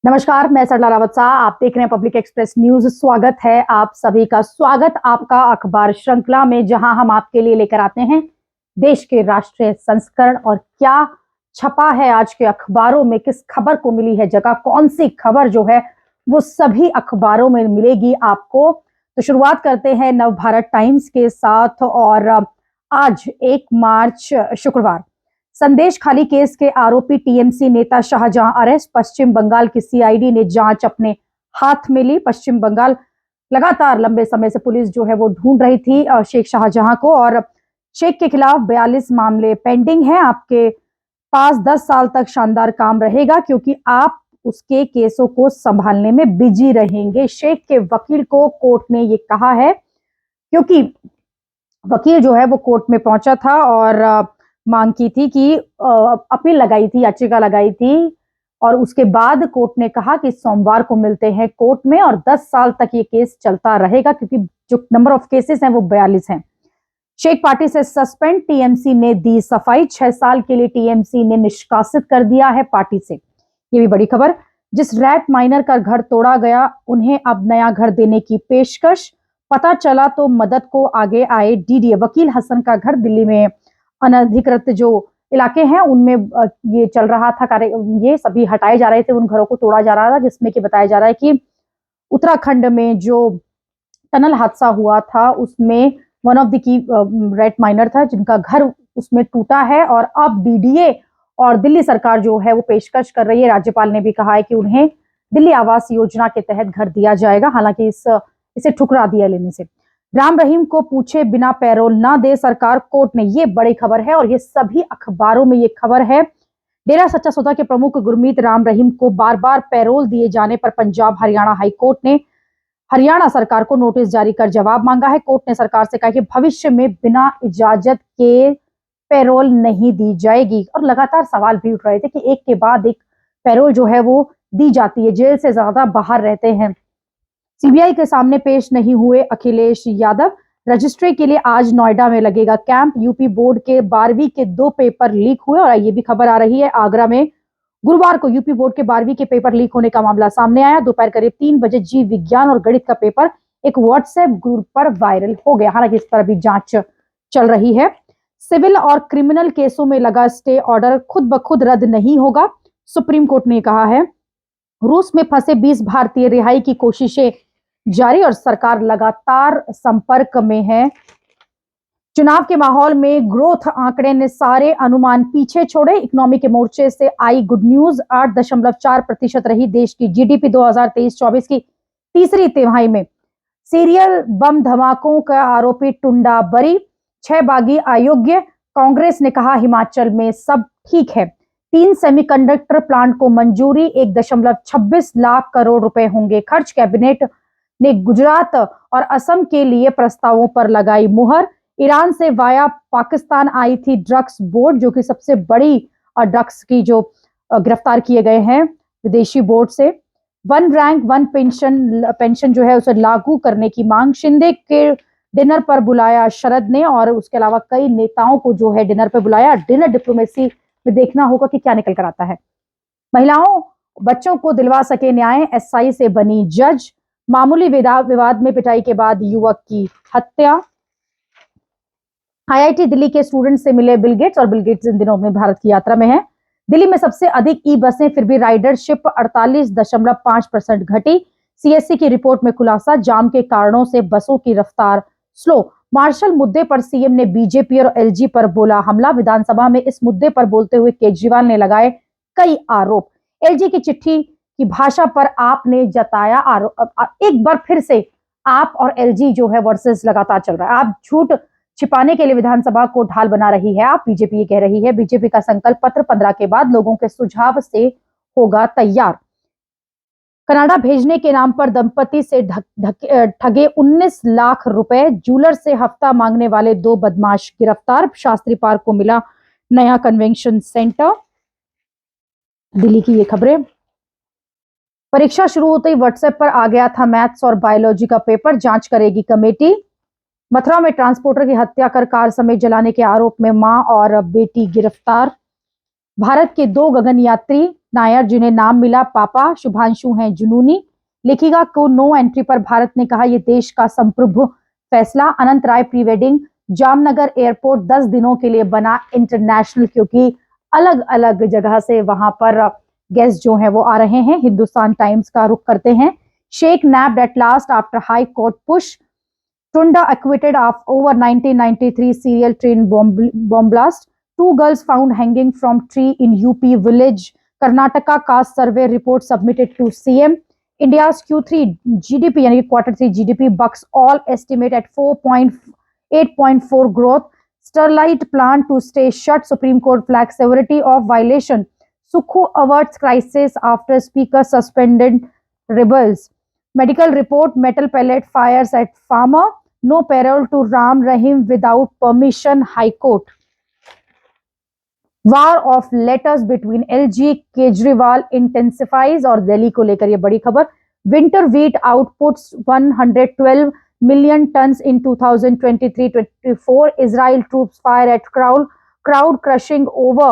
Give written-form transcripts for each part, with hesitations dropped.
नमस्कार, मैं सरला रावत शाह। आप देख रहे हैं पब्लिक एक्सप्रेस न्यूज। स्वागत है आप सभी का। स्वागत आपका अखबार श्रृंखला में, जहां हम आपके लिए लेकर आते हैं देश के राष्ट्रीय संस्करण और क्या छपा है आज के अखबारों में, किस खबर को मिली है जगह, कौन सी खबर जो है वो सभी अखबारों में मिलेगी आपको। तो शुरुआत करते हैं नवभारत टाइम्स के साथ। और आज 1 मार्च शुक्रवार, संदेश खाली केस के आरोपी टीएमसी नेता शाहजहां अरेस्ट। पश्चिम बंगाल की सीआईडी ने जांच अपने हाथ में ली। पश्चिम बंगाल लगातार लंबे समय से पुलिस जो है वो ढूंढ रही थी शेख शाहजहां को, और शेख के खिलाफ 42 मामले पेंडिंग हैं। आपके पास 10 साल तक शानदार काम रहेगा, क्योंकि आप उसके केसों को संभालने में बिजी रहेंगे। शेख के वकील को कोर्ट ने ये कहा है, क्योंकि वकील जो है वो कोर्ट में पहुंचा था और मांग की थी कि अपील लगाई थी, याचिका लगाई थी, और उसके बाद कोर्ट ने कहा कि सोमवार को मिलते हैं कोर्ट में और 10 साल तक ये केस चलता रहेगा, क्योंकि जो नंबर ऑफ केसेस हैं वो 42 हैं। शेख पार्टी से सस्पेंड, टीएमसी ने दी सफाई। 6 साल के लिए टीएमसी ने निष्कासित कर दिया है पार्टी से। ये भी बड़ी खबर। जिस रैट माइनर का घर तोड़ा गया, उन्हें अब नया घर देने की पेशकश। पता चला तो मदद को आगे आए डीडीए। वकील हसन का घर दिल्ली में अनधिकृत जो इलाके हैं उनमें ये चल रहा था कार्य, ये सभी हटाए जा रहे थे, उन घरों को तोड़ा जा रहा था, जिसमें कि बताया जा रहा है कि उत्तराखंड में जो टनल हादसा हुआ था उसमें one of the key red minor था, जिनका घर उसमें टूटा है। और अब डीडीए और दिल्ली सरकार जो है वो पेशकश कर रही है। राज्यपाल ने भी कहा है कि उन्हें दिल्ली आवास योजना के तहत घर दिया जाएगा, हालांकि इसे ठुकरा दिया लेने से। राम रहीम को पूछे बिना पैरोल ना दे सरकार, कोर्ट ने, ये बड़ी खबर है और ये सभी अखबारों में ये खबर है। डेरा सच्चा सौदा के प्रमुख गुरमीत राम रहीम को बार बार पैरोल दिए जाने पर पंजाब हरियाणा हाईकोर्ट ने हरियाणा सरकार को नोटिस जारी कर जवाब मांगा है। कोर्ट ने सरकार से कहा कि भविष्य में बिना इजाजत के पैरोल नहीं दी जाएगी। और लगातार सवाल भी उठ रहे थे कि एक के बाद एक पैरोल जो है वो दी जाती है, जेल से ज्यादा बाहर रहते हैं। सीबीआई के सामने पेश नहीं हुए अखिलेश यादव। रजिस्ट्री के लिए आज नोएडा में लगेगा कैंप। यूपी बोर्ड के 12वीं के 2 पेपर लीक हुए, और ये भी खबर आ रही है, आगरा में गुरुवार को यूपी बोर्ड के 12वीं के पेपर लीक होने का मामला सामने आया। दोपहर करीब 3 बजे जीव विज्ञान और गणित का पेपर एक व्हाट्सएप ग्रुप पर वायरल हो गया। हालांकि इस पर अभी जांच चल रही है। सिविल और क्रिमिनल केसों में लगा स्टे ऑर्डर खुद ब खुद रद्द नहीं होगा, सुप्रीम कोर्ट ने कहा है। रूस में फंसे 20 भारतीय रिहाई की कोशिशें जारी और सरकार लगातार संपर्क में है। चुनाव के माहौल में ग्रोथ आंकड़े ने सारे अनुमान पीछे छोड़े। इकोनॉमी के मोर्चे से आई गुड न्यूज। 8.4% रही देश की जीडीपी 2023-24 की तीसरी तिमाही में। सीरियल बम धमाकों का आरोपी टुंडा बरी। 6 बागी अयोग्य, कांग्रेस ने कहा हिमाचल में सब ठीक है। 3 सेमीकंडक्टर प्लांट को मंजूरी, 1.26 लाख करोड़ रुपए होंगे खर्च। कैबिनेट ने गुजरात और असम के लिए प्रस्तावों पर लगाई मुहर। ईरान से वाया पाकिस्तान आई थी ड्रग्स बोट, जो कि सबसे बड़ी ड्रग्स की जो गिरफ्तार किए गए हैं विदेशी बोट से। 1 रैंक 1 पेंशन जो है उसे लागू करने की मांग। शिंदे के डिनर पर बुलाया शरद ने, और उसके अलावा कई नेताओं को जो है डिनर पर बुलाया। डिनर डिप्लोमेसी में देखना होगा कि क्या निकल कर आता है। महिलाओं बच्चों को दिलवा सके न्याय, एसआई से बनी जज। मामूली विवाद में पिटाई के बाद युवक की हत्या। आईआईटी दिल्ली के स्टूडेंट से मिले बिल गेट्स, और बिल गेट्स इन दिनों में भारत की यात्रा में है। दिल्ली में सबसे अधिक ई बसें, फिर भी राइडरशिप 48.5% घटी। सीएससी की रिपोर्ट में खुलासा, जाम के कारणों से बसों की रफ्तार स्लो। मार्शल मुद्दे पर सीएम ने बीजेपी और एलजी पर बोला हमला। विधानसभा में इस मुद्दे पर बोलते हुए केजरीवाल ने लगाए कई आरोप। एलजी की चिट्ठी की भाषा पर आपने जताया आरोप। एक बार फिर से आप और एलजी जो है वर्सेस लगातार चल रहा है। आप झूठ छिपाने के लिए विधानसभा को ढाल बना रही है। आप, बीजेपी ये कह रही है। बीजेपी का संकल्प पत्र 15 के बाद लोगों के सुझाव से होगा तैयार। कनाडा भेजने के नाम पर दंपति से ठगे 19 लाख रुपए। जूलर से हफ्ता मांगने वाले 2 बदमाश गिरफ्तार। शास्त्री पार्क को मिला नया कन्वेंशन सेंटर। दिल्ली की ये खबरें। परीक्षा शुरू होते ही व्हाट्सएप पर आ गया था मैथ्स और बायोलॉजी का पेपर, जांच करेगी कमेटी। मथुरा में ट्रांसपोर्टर की हत्या कर कार समेत जलाने के आरोप में मां और बेटी गिरफ्तार। भारत के 2 गगन यात्री नायर जिन्हें नाम मिला पापा शुभांशु हैं जुनूनी। लेखिका को नो एंट्री पर भारत ने कहा यह देश का संप्रभु फैसला। अनंत राय प्री वेडिंग जामनगर एयरपोर्ट 10 दिनों के लिए बना इंटरनेशनल, क्योंकि अलग अलग जगह से वहां पर गेस्ट जो हैं वो आ रहे हैं। हिंदुस्तान टाइम्स का रुख करते हैं। Sheikh nabbed at last after high court push. Tunda acquitted of over 1993 serial train bomb blast. 2 girls found hanging from tree in UP village. Karnataka caste survey report submitted to CM. India's Q3 GDP यानी quarter 3 GDP bucks all estimate at 8.4 growth. Sterlite plant to stay shut. Supreme Court flags severity of violation. Sukhu averts crisis after speaker suspended rebels. Medical report: metal pellet fires at farmer. No parole to Ram Rahim without permission. High Court. War of letters between LG Kejriwal intensifies। और दिल्ली को लेकर ये बड़ी खबर। Winter wheat outputs 112 million tons in 2023-24. Israel troops fire at crowd crushing over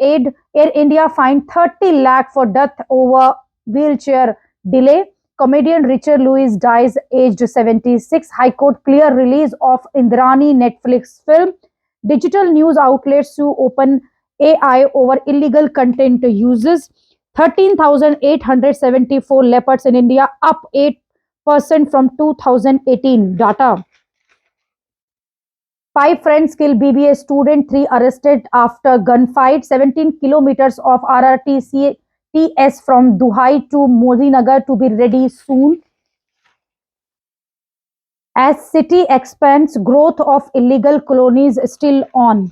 aid. Air India fined 30 lakh for death over wheelchair delay. Comedian Richard Lewis dies aged 76. High Court clear release of Indrani Netflix film. Digital news outlets sue Open AI over illegal content uses. 13,874 leopards in India, up 8% from 2018 data. 5 friends kill BBA student, 3 arrested after gunfight. 17 kilometers of RRTC TS from Duhai to Modinagar to be ready soon. As city expands, growth of illegal colonies still on.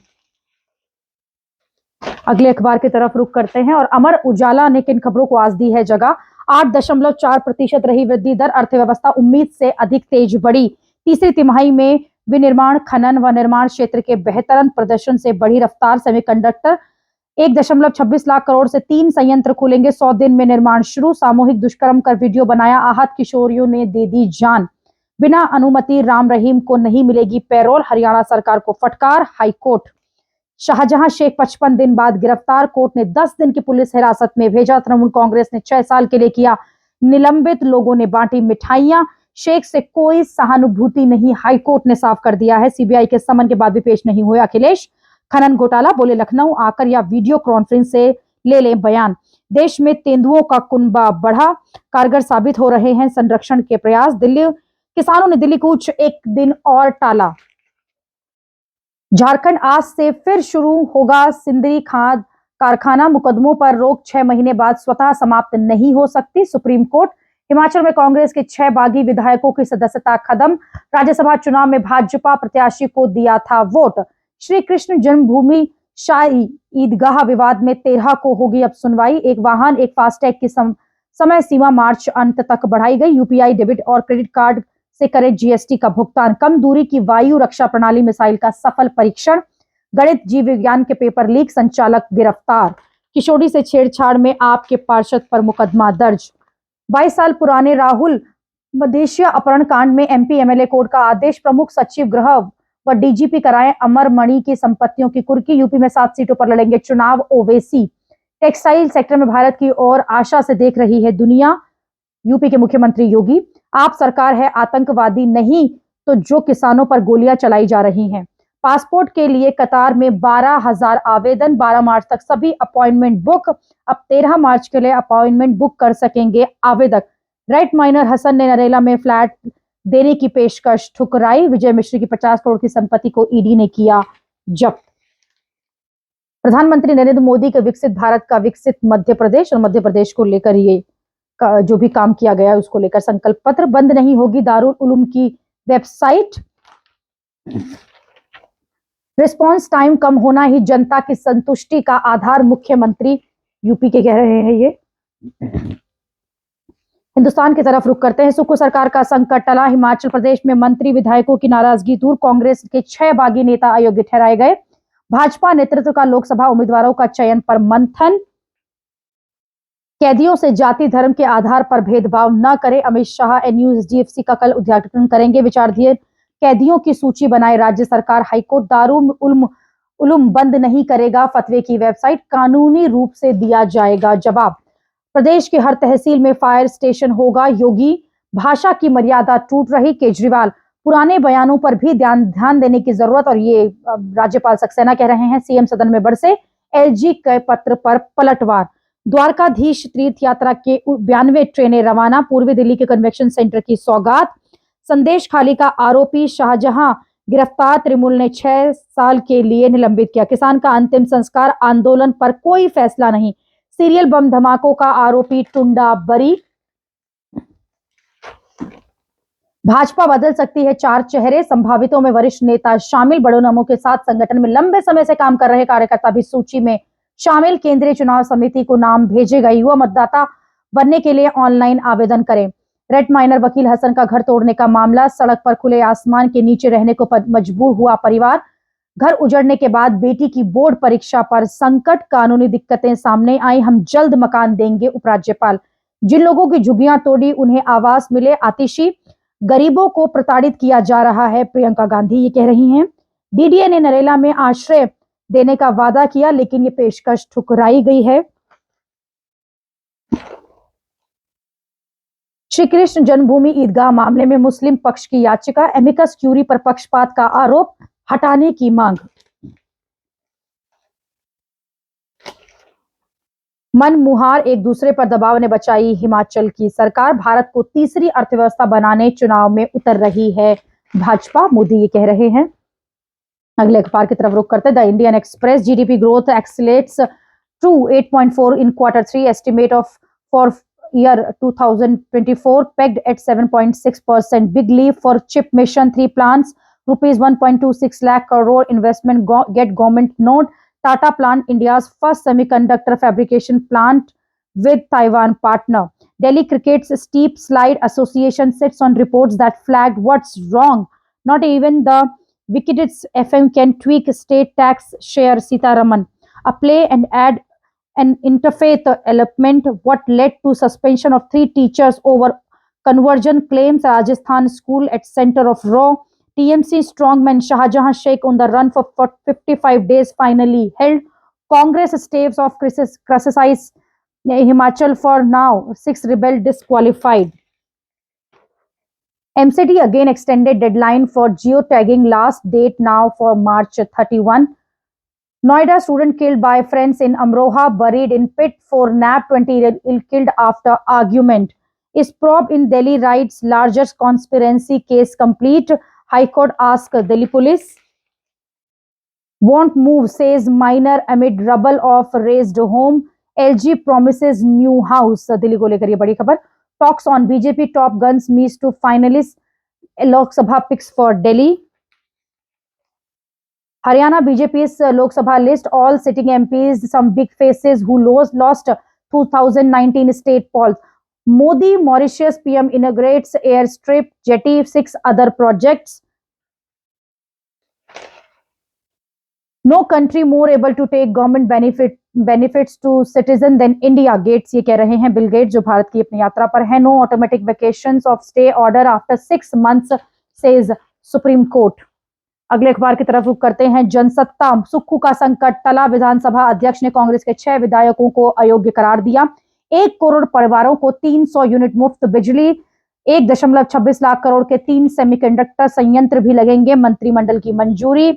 अगले अखबार की तरफ रुख करते हैं और अमर उजाला ने किन खबरों को आज दी है जगह। 8.4% रही वृद्धि दर। अर्थव्यवस्था उम्मीद से अधिक तेज बढ़ी। तीसरी तिमाही में विनिर्माण, खनन व निर्माण क्षेत्र के बेहतरीन प्रदर्शन से बढ़ी रफ्तार। सेमीकंडक्टर 1.26 लाख करोड़ से 3 संयंत्र खुलेंगे। 100 दिन में निर्माण शुरू। सामूहिक दुष्कर्म कर वीडियो बनाया, आहत किशोरियों ने दे दी जान। बिना अनुमति राम रहीम को नहीं मिलेगी पैरोल। हरियाणा सरकार को फटकार। High court. शाहजहां शेख 55 दिन बाद गिरफ्तार। कोर्ट ने 10 दिन की पुलिस हिरासत में भेजा। तृणमूल कांग्रेस ने 6 साल के लिए किया निलंबित। लोगों ने बांटी मिठाइयां। शेख से कोई सहानुभूति नहीं, हाई कोर्ट ने साफ कर दिया है। सीबीआई के समन के बाद भी पेश नहीं हुए अखिलेश। खनन घोटाला, बोले लखनऊ आकर या वीडियो कॉन्फ्रेंस से ले लें बयान। देश में तेंदुओं का कुनबा बढ़ा, कारगर साबित हो रहे हैं संरक्षण के प्रयास। दिल्ली किसानों ने दिल्ली कूच एक दिन और टाला। झारखंड आज से फिर शुरू होगा सिंदरी खाद कारखाना। मुकदमों पर रोक 6 महीने बाद स्वतः समाप्त नहीं हो सकती, सुप्रीम कोर्ट। हिमाचल में कांग्रेस के 6 बागी विधायकों की सदस्यता खत्म। राज्यसभा चुनाव में भाजपा प्रत्याशी को दिया था वोट। श्री कृष्ण जन्मभूमि शाही ईदगाह विवाद में 13 को होगी अब सुनवाई। एक वाहन एक फास्टैग की समय सीमा मार्च अंत तक बढ़ाई गई। यूपीआई डेबिट और क्रेडिट कार्ड से करें जीएसटी का भुगतान। कम दूरी की वायु रक्षा प्रणाली मिसाइल का सफल परीक्षण। गणित जीव विज्ञान के पेपर लीक, संचालक गिरफ्तार। किशोरी से छेड़छाड़ में आपके पार्षद पर मुकदमा दर्ज। 22 साल पुराने राहुल मदेशिया अपहरण कांड में एमपी एमएलए कोर्ट का आदेश। प्रमुख सचिव गृह व डीजीपी कराएं अमर मणि की संपत्तियों की कुर्की। यूपी में 7 सीटों पर लड़ेंगे चुनाव ओवैसी। टेक्सटाइल सेक्टर में भारत की ओर आशा से देख रही है दुनिया। यूपी के मुख्यमंत्री योगी। आप सरकार है, आतंकवादी नहीं तो जो किसानों पर गोलियां चलाई जा रही हैं। पासपोर्ट के लिए कतार में 12,000 आवेदन। 12 मार्च तक सभी अपॉइंटमेंट बुक। अब 13 मार्च के लिए अपॉइंटमेंट बुक कर सकेंगे आवेदक। राइट माइनर हसन ने नरेला में फ्लैट देने की पेशकश ठुकराई। विजय मिश्र की 50 करोड़ की संपत्ति को ईडी ने किया जब्त। प्रधानमंत्री नरेंद्र मोदी के विकसित भारत का विकसित मध्य प्रदेश, और मध्य प्रदेश को लेकर ये जो भी काम किया गया है उसको लेकर संकल्प पत्र। बंद नहीं होगी दारुल उलूम की वेबसाइट। रिस्पांस टाइम कम होना ही जनता की संतुष्टि का आधार, मुख्यमंत्री यूपी के कह रहे हैं। ये हिंदुस्तान की तरफ रुख करते हैं। सुक्खू सरकार का संकट टला। हिमाचल प्रदेश में मंत्री विधायकों की नाराजगी दूर। कांग्रेस के 6 बागी नेता अयोग्य ठहराए गए। भाजपा नेतृत्व का लोकसभा उम्मीदवारों का चयन पर मंथन। कैदियों से जाति धर्म के आधार पर भेदभाव न करें, अमित शाह। एनयूएसडीएफसी का कल उद्घाटन करेंगे। विचाराधीन कैदियों की सूची बनाए राज्य सरकार। हाईकोर्ट। दारुल उलूम बंद नहीं करेगा फतवे की वेबसाइट, कानूनी रूप से दिया जाएगा जवाब। प्रदेश के हर तहसील में फायर स्टेशन होगा, योगी। भाषा की मर्यादा टूट रही, केजरीवाल। पुराने बयानों पर भी ध्यान देने की जरूरत, और ये राज्यपाल सक्सेना कह रहे हैं। सीएम सदन में बरसे एलजी के पत्र पर पलटवार। द्वारकाधीश तीर्थ यात्रा के 92 ट्रेनें रवाना, पूर्वी दिल्ली के कन्वेंशन सेंटर की सौगात। संदेश खाली का आरोपी शाहजहां गिरफ्तार, त्रिमूल ने 6 साल के लिए निलंबित किया। किसान का अंतिम संस्कार, आंदोलन पर कोई फैसला नहीं। सीरियल बम धमाकों का आरोपी टुंडा बरी। भाजपा बदल सकती है 4 चेहरे, संभावितों में वरिष्ठ नेता शामिल, बड़े नामों के साथ संगठन में लंबे समय से काम कर रहे कार्यकर्ता भी सूची में शामिल। केंद्रीय चुनाव समिति को नाम भेजेगा, युवा मतदाता बनने के लिए ऑनलाइन आवेदन करें। रेड माइनर वकील हसन का घर तोड़ने का मामला, सड़क पर खुले आसमान के नीचे रहने को मजबूर हुआ परिवार। घर उजड़ने के बाद बेटी की बोर्ड परीक्षा पर संकट, कानूनी दिक्कतें सामने आई, हम जल्द मकान देंगे, उपराज्यपाल। जिन लोगों की झुग्गियां तोड़ी उन्हें आवास मिले, आतिशी। गरीबों को प्रताड़ित किया जा रहा है, प्रियंका गांधी ये कह रही हैं। डीडीए ने नरेला में आश्रय देने का वादा किया, लेकिन ये पेशकश ठुकराई गई है। श्री कृष्ण जन्मभूमि ईदगाह मामले में मुस्लिम पक्ष की याचिका, एमिकस क्यूरी पर पक्षपात का आरोप हटाने की मांग। मनमुहार एक दूसरे पर दबाव ने बचाई हिमाचल की सरकार, भारत को तीसरी अर्थव्यवस्था बनाने चुनाव में उतर रही है भाजपा, मोदी ये कह रहे हैं। अगले अखबार की तरफ रुख करते the Indian Express, GDP growth accelerates to 8.4 in Q3, estimate of for year 2024 pegged at 7.6%. Big leap for chip mission, 3 plants, rupees 1.26 lakh crore investment get government nod. Tata plant India's first semiconductor fabrication plant with Taiwan partner. Delhi Cricket's steep slide, association sits on reports that flagged what's wrong. Not even the wickedest FM can tweak state tax share, Sitaraman. A play and add an interfaith element, what led to suspension of 3 teachers over conversion claims. Rajasthan school at center of raw. TMC strongman Shahjahan Sheikh on the run for 55 days finally held. Congress staves off criticize Himachal for now. 6 rebel disqualified. MCT again extended deadline for geotagging, last date now for March 31. Noida student killed by friends in Amroha, buried in pit for NAP 20 killed after argument. Is probe in Delhi riots largest conspiracy case complete? High Court asks Delhi police. Won't move, says minor amid rubble of raised home. LG promises new house. Delhi को लेकर ये बड़ी खबर. Talks on BJP top guns meets to finalists. Lok Sabha picks for Delhi. Haryana BJP's Lok Sabha list, all sitting MPs, some big faces who lost 2019 state polls. Modi, Mauritius PM inaugurates airstrip, jetty, 6 other projects. No country more able to take government benefits to citizen than India. Gates ये कह रहे हैं, Bill Gates जो भारत की अपनी यात्रा पर है. No automatic vacations of stay order after 6 months, says Supreme Court. अगले अखबार की तरफ रुख करते हैं. जनसत्ता, सुक्खू का संकट टला, विधानसभा अध्यक्ष ने कांग्रेस के 6 विधायकों को अयोग्य करार दिया. 1 करोड़ परिवारों को 300 यूनिट मुफ्त बिजली, 1.26 लाख करोड़ के 3 सेमीकंडक्टर संयंत्र भी लगेंगे. मंत्रिमंडल की मंजूरी.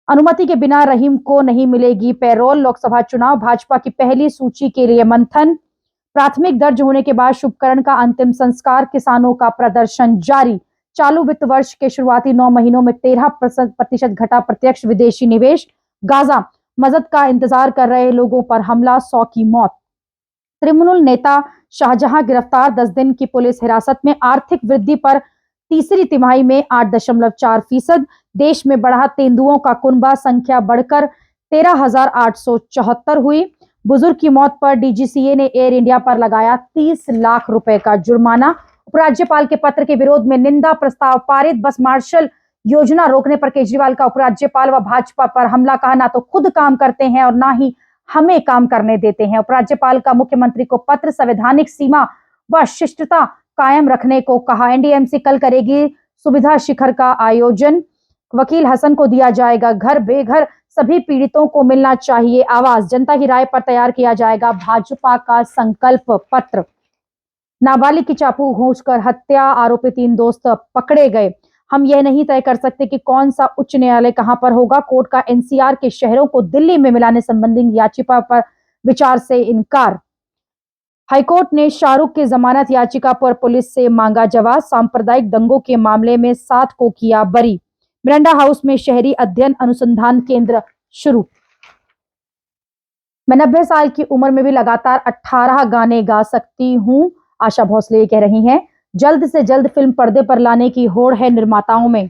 अनुमति के बिना रहीम को नहीं मिलेगी पैरोल. लोकसभा चुनाव, भाजपा की पहली सूची के लिए मंथन. प्राथमिक दर्ज होने के बाद शुभकरण का अंतिम संस्कार. किसानों का प्रदर्शन जारी. चालू वित्त वर्ष के शुरुआती 9 महीनों में 13% घटा प्रत्यक्ष विदेशी निवेश. गाजा, मदद का इंतजार कर रहे लोगों पर हमला, 100 की मौत. तृणमूल नेता शाहजहां गिरफ्तार, 10 दिन की पुलिस हिरासत में. आर्थिक वृद्धि पर तीसरी तिमाही में 8.4%. देश में बढ़ा तेंदुओं का कुनबा, संख्या बढ़कर 13,874 हुई. बुजुर्ग की मौत पर डीजीसीए ने एयर इंडिया पर लगाया 30 लाख रुपए का जुर्माना. उपराज्यपाल के पत्र के विरोध में निंदा प्रस्ताव पारित. बस मार्शल योजना रोकने पर केजरीवाल का उपराज्यपाल व भाजपा पर हमला, कहा ना तो खुद काम करते हैं और ना ही हमें काम करने देते हैं. उपराज्यपाल का मुख्यमंत्री को पत्र, संवैधानिक सीमा व शिष्टता कायम रखने को कहा. एनडीएमसी कल करेगी सुविधा शिखर का आयोजन. वकील हसन को दिया जाएगा घर बेघर सभी पीड़ितों को मिलना चाहिए आवास। जनता की राय पर तैयार किया जाएगा भाजपा का संकल्प पत्र। नाबालिग की चाकू घोंचकर हत्या, आरोपी 3 दोस्त पकड़े गए। हम यह नहीं तय कर सकते कि कौन सा उच्च न्यायालय कहां पर होगा। कोर्ट का एनसीआर के शहरों को दिल्ली में मिलाने संबंधी याचिका पर विचार से इनकार। हाईकोर्ट ने शाहरुख की जमानत याचिका पर पुलिस से मांगा जवाब। सांप्रदायिक दंगों के मामले में 7 को किया बरी। मिरांडा हाउस में शहरी अध्ययन अनुसंधान केंद्र शुरू। मैं 90 साल की उम्र में भी लगातार 18 गाने गा सकती हूं, आशा भोसले कह रही हैं। जल्द से जल्द फिल्म पर्दे पर लाने की होड़ है निर्माताओं में।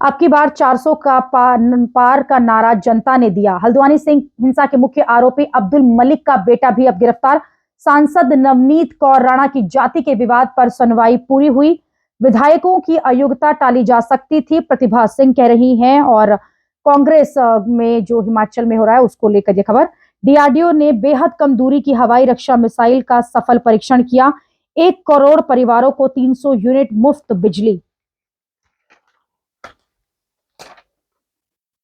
अब की बार 400 का पार का नारा जनता ने दिया। हल्द्वानी सिंह हिंसा के मुख्य आरोपी अब्दुल मलिक का बेटा भी अब गिरफ्तार। सांसद नवनीत कौर राणा की जाति के विवाद पर सुनवाई पूरी हुई। विधायकों की अयोग्यता टाली जा सकती थी, प्रतिभा सिंह कह रही हैं। और कांग्रेस में जो हिमाचल में हो रहा है उसको लेकर यह खबर। डीआरडीओ ने बेहद कम दूरी की हवाई रक्षा मिसाइल का सफल परीक्षण किया। 1 करोड़ परिवारों को 300 यूनिट मुफ्त बिजली।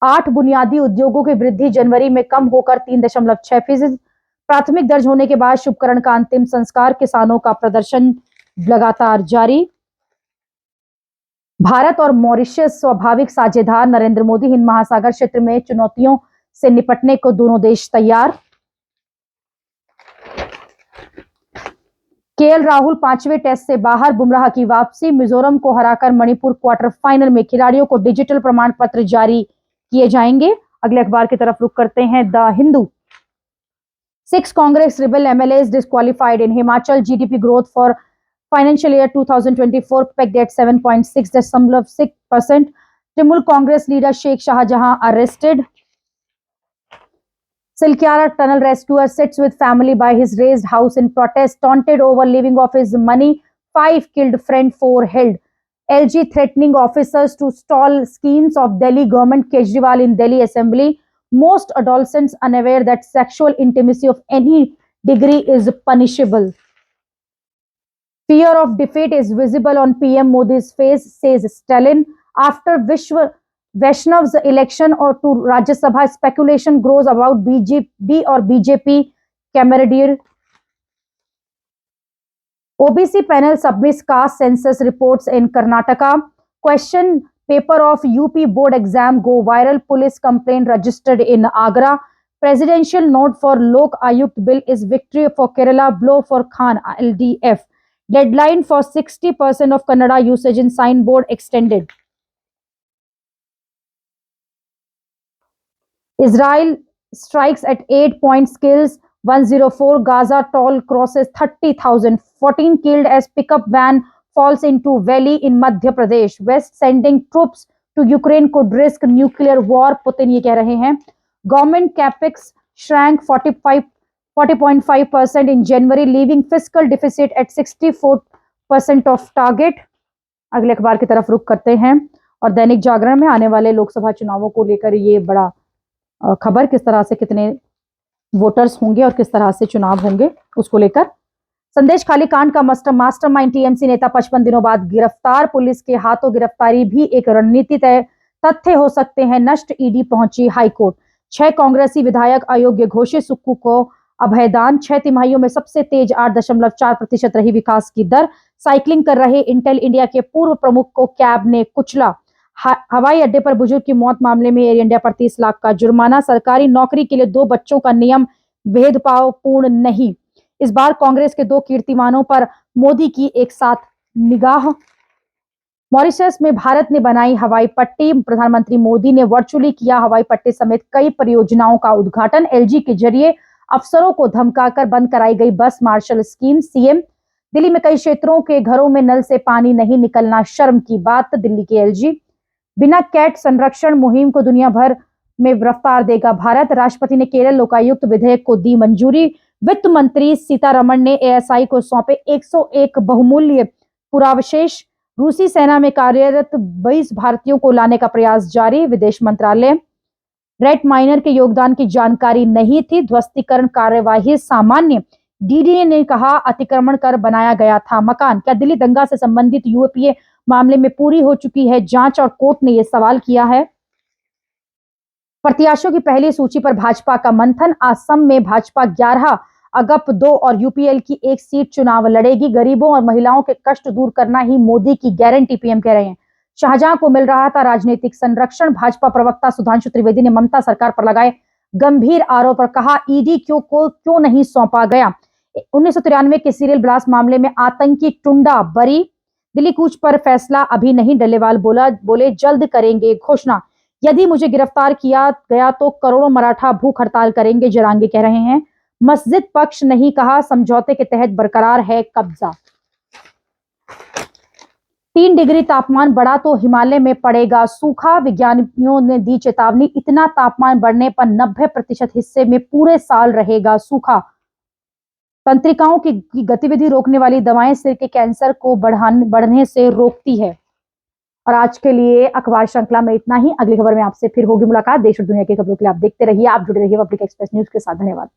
8 बुनियादी उद्योगों की वृद्धि जनवरी में कम होकर 3.6%। प्राथमिक दर्ज होने के बाद शुभकरण का अंतिम संस्कार। किसानों का प्रदर्शन लगातार जारी। भारत और मॉरिशस स्वाभाविक साझेदार। नरेंद्र मोदी हिंद महासागर क्षेत्र में चुनौतियों से निपटने को दोनों देश तैयार। केएल राहुल 5वें टेस्ट से बाहर, बुमराह की वापसी। मिजोरम को हराकर मणिपुर क्वार्टर फाइनल में। खिलाड़ियों को डिजिटल प्रमाण पत्र जारी किए जाएंगे। अगले अखबार की तरफ रुख करते हैं। The Hindu. 6 Congress rebel MLAs disqualified in Himachal. GDP growth for financial year 2024 pegged at 7.6%. Trinamool Congress leader Sheikh Shahjahan arrested. Silkyara tunnel rescuer sits with family by his raised house in protest, taunted over living off his money. 5 killed, friend 4 held. LG threatening officers to stall schemes of Delhi government. Kejriwal in Delhi Assembly. Most adolescents unaware that sexual intimacy of any degree is punishable. Fear of defeat is visible on PM Modi's face, says Stalin. After Vaishnav's election or to Rajya Sabha, speculation grows about BJP or BJP camaraderie. OBC panel submits caste census reports in Karnataka. Question paper of UP board exam go viral. Police complaint registered in Agra. Presidential note for Lok Ayukt bill is victory for Kerala, blow for Khan LDF. Deadline for 60% of Kannada usage in signboard extended. Israel strikes at 8-point skills. 104. Gaza toll crosses 30,000. 14 killed as pickup van falls into valley in Madhya Pradesh. West sending troops to Ukraine could risk nuclear war. Putin ये कह रहे हैं. Government capex shrank 40.5% in January, leaving fiscal deficit at 64% of target. अगले अखबार की तरफ रुख करते हैं। और दैनिक जागरण में आने वाले लोकसभा चुनावों को लेकर ये बड़ा खबर, किस तरह से कितने वोटर्स होंगे और किस तरह से चुनाव होंगे उसको लेकर। संदेश खाली कांड का मास्टरमाइंड टीएमसी नेता 55 दिनों बाद गिरफ्तार। पुलिस के हाथों गिरफ्तारी भी एक रणनीति तथ्य हो सकते हैं नष्ट। ईडी पहुंची हाईकोर्ट। 6 कांग्रेसी विधायक अयोग्य घोषित। सुक्कू को अभयदान। 6 तिमाहियों में सबसे तेज 8.4% रही विकास की दर। साइकिलिंग कर रहे इंटेल इंडिया के पूर्व प्रमुख को कैब ने कुचला। हवाई अड्डे पर बुजुर्ग की मौत मामले में एयर इंडिया पर 30 लाख का जुर्माना। सरकारी नौकरी के लिए 2 बच्चों का नियम भेदभावपूर्ण नहीं। इस बार कांग्रेस के 2 कीर्तिमानों पर मोदी की एक साथ निगाह। मॉरिशस में भारत ने बनाई हवाई पट्टी। प्रधानमंत्री मोदी ने वर्चुअली किया हवाई पट्टी समेत कई परियोजनाओं का उद्घाटन। एलजी के जरिए अफसरों को धमकाकर बंद कराई गई बस मार्शल स्कीम। सीएम दिल्ली में कई क्षेत्रों के घरों में नल से पानी नहीं निकलना शर्म की बात। दिल्ली के एलजी। बिना कैट संरक्षण मुहिम को दुनिया भर में रफ्तार देगा भारत। राष्ट्रपति ने केरल लोकायुक्त विधेयक को दी मंजूरी। वित्त मंत्री सीतारमण ने एएसआई को सौंपे 101 बहुमूल्य पुरावशेष। रूसी सेना में कार्यरत 22 भारतीयों को लाने का प्रयास जारी। विदेश मंत्रालय। रेड माइनर के योगदान की जानकारी नहीं थी। ध्वस्तीकरण कार्यवाही सामान्य। डीडी ने कहा अतिक्रमण कर बनाया गया था मकान। क्या दिल्ली दंगा से संबंधित यूएपीए मामले में पूरी हो चुकी है जांच और कोर्ट ने यह सवाल किया है। प्रत्याशियों की पहली सूची पर भाजपा का मंथन। असम में भाजपा 11, अगप 2 और यूपीएल की 1 सीट चुनाव लड़ेगी। गरीबों और महिलाओं के कष्ट दूर करना ही मोदी की गारंटी, पीएम कह रहे हैं। शाहजहां को मिल रहा था राजनीतिक संरक्षण। भाजपा प्रवक्ता सुधांशु त्रिवेदी ने ममता सरकार पर लगाए गंभीर आरोप और कहा ईडी क्यों नहीं सौंपा गया। 1993 के सीरियल ब्लास्ट मामले में आतंकी टुंडा बरी। दिल्ली कूच पर फैसला अभी नहीं, डल्लेवाल बोले जल्द करेंगे घोषणा। यदि मुझे गिरफ्तार किया गया तो करोड़ों मराठा भूख हड़ताल करेंगे, जरांगे कह रहे हैं। मस्जिद पक्ष नहीं कहा समझौते के तहत बरकरार है कब्जा। 3 डिग्री तापमान बढ़ा तो हिमालय में पड़ेगा सूखा। विज्ञानियों ने दी चेतावनी, इतना तापमान बढ़ने पर 90% हिस्से में पूरे साल रहेगा सूखा। तंत्रिकाओं की गतिविधि रोकने वाली दवाएं सिर के कैंसर को बढ़ने से रोकती है। और आज के लिए अखबार श्रृंखला में इतना ही। अगली खबर में आपसे फिर होगी मुलाकात। देश और दुनिया की खबरों के लिए आप देखते रहिए, आप जुड़े रहिए पब्लिक एक्सप्रेस न्यूज के साथ। धन्यवाद।